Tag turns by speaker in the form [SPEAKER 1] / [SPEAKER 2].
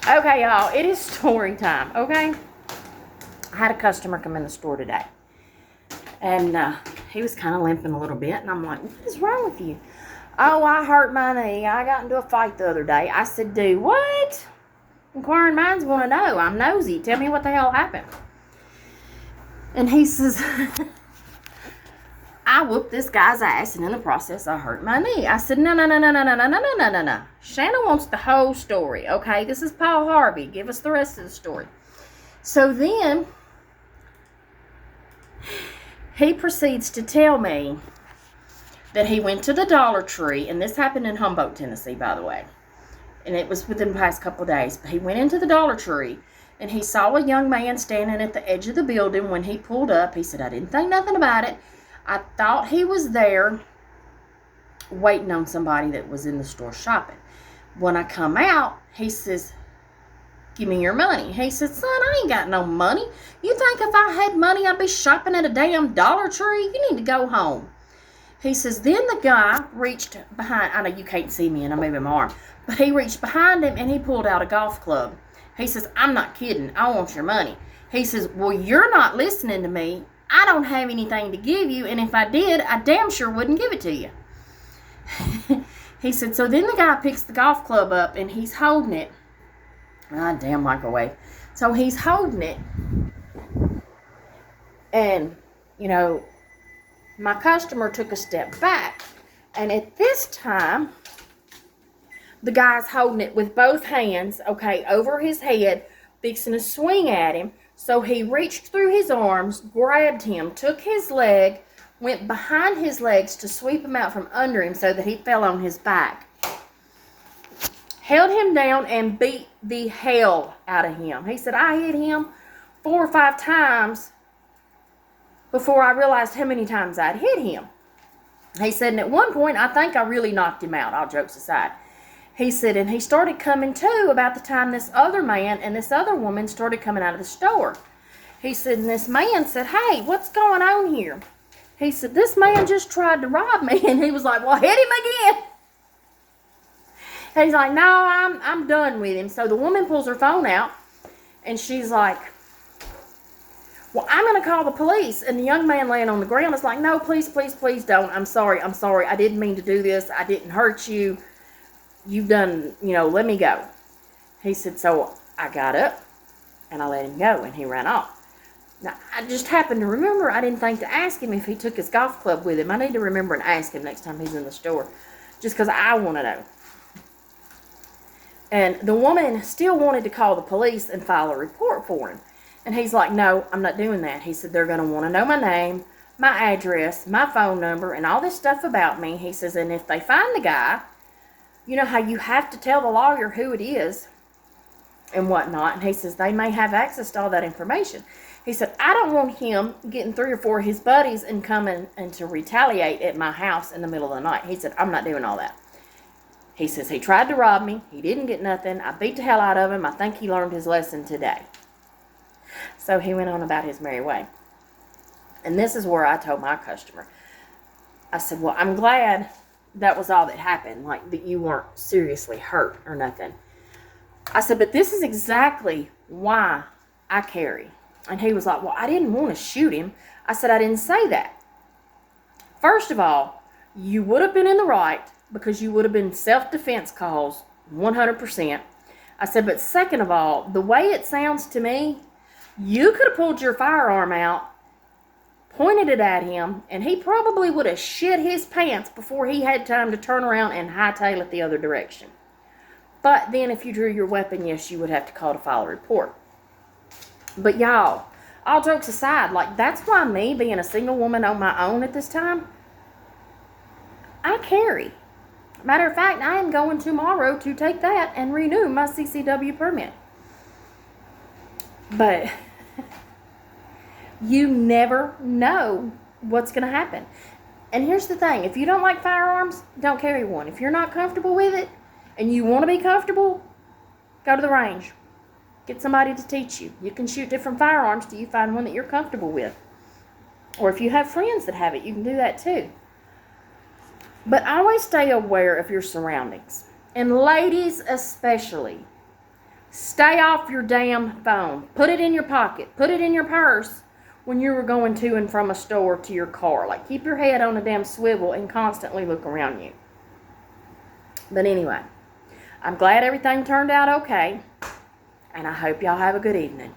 [SPEAKER 1] Okay, y'all, it is story time, okay? I had a customer come in the store today. And he was kind of limping a little bit. And I'm like, what is wrong with you? Oh, I hurt my knee. I got into a fight the other day. I said, do what? Inquiring minds want to know. I'm nosy. Tell me what the hell happened. And he says, I whooped this guy's ass, and in the process, I hurt my knee. I said, no. Shanna wants the whole story, okay? This is Paul Harvey. Give us the rest of the story. So then, he proceeds to tell me that he went to the Dollar Tree, and this happened in Humboldt, Tennessee, by the way. And it was within the past couple of days. But he went into the Dollar Tree, and he saw a young man standing at the edge of the building. When he pulled up, he said, I didn't think nothing about it. I thought he was there waiting on somebody that was in the store shopping. When I come out, he says, give me your money. He said, son, I ain't got no money. You think if I had money, I'd be shopping at a damn Dollar Tree? You need to go home. He says, then the guy reached behind. I know you can't see me and I'm moving my arm. But he reached behind him and he pulled out a golf club. He says, I'm not kidding. I want your money. He says, well, you're not listening to me. I don't have anything to give you, and if I did, I damn sure wouldn't give it to you. He said, so then the guy picks the golf club up, and he's holding it. Ah, damn microwave. So he's holding it, and, you know, my customer took a step back, and at this time, the guy's holding it with both hands, okay, over his head, fixing to swing at him. So he reached through his arms, grabbed him, took his leg, went behind his legs to sweep him out from under him so that he fell on his back. Held him down and beat the hell out of him. He said, I hit him 4 or 5 times before I realized how many times I'd hit him. He said, and at one point, I think I really knocked him out, all jokes aside. He said, and he started coming to about the time this other man and this other woman started coming out of the store. He said, and this man said, hey, what's going on here? He said, this man just tried to rob me. And he was like, well, hit him again. And he's like, no, I'm done with him. So the woman pulls her phone out, and she's like, well, I'm going to call the police. And the young man laying on the ground is like, no, please don't. I'm sorry. I didn't mean to do this. I didn't hurt you. You've done, let me go. He said, so I got up and I let him go and he ran off. Now, I just happened to remember, I didn't think to ask him if he took his golf club with him. I need to remember and ask him next time he's in the store, just because I want to know. And the woman still wanted to call the police and file a report for him. And he's like, no, I'm not doing that. He said, they're going to want to know my name, my address, my phone number, and all this stuff about me. He says, and if they find the guy, you know how you have to tell the lawyer who it is and whatnot. And he says they may have access to all that information. He said, I don't want him getting 3 or 4 of his buddies and coming and to retaliate at my house in the middle of the night. He said, I'm not doing all that. He says, he tried to rob me. He didn't get nothing. I beat the hell out of him. I think he learned his lesson today. So he went on about his merry way. And this is where I told my customer, I said, well, I'm glad that was all that happened, like that you weren't seriously hurt or nothing. I said, but this is exactly why I carry. And he was like, well, I didn't want to shoot him. I said, I didn't say that. First of all, you would have been in the right because you would have been self-defense calls 100%. I said, but second of all, the way it sounds to me, you could have pulled your firearm out, pointed it at him, and he probably would have shit his pants before he had time to turn around and hightail it the other direction. But then if you drew your weapon, yes, you would have to call to file a report. But y'all, all jokes aside, like that's why me being a single woman on my own at this time, I carry. Matter of fact, I am going tomorrow to take that and renew my CCW permit. But you never know what's going to happen. And here's the thing. If you don't like firearms, don't carry one. If you're not comfortable with it and you want to be comfortable, go to the range. Get somebody to teach you. You can shoot different firearms till you find one that you're comfortable with. Or if you have friends that have it, you can do that too. But always stay aware of your surroundings. And ladies especially, Stay off your damn phone. Put it in your pocket. Put it in your purse when you were going to and from a store to your car. Like, keep your head on a damn swivel and constantly look around you. But anyway, I'm glad everything turned out okay, and I hope y'all have a good evening.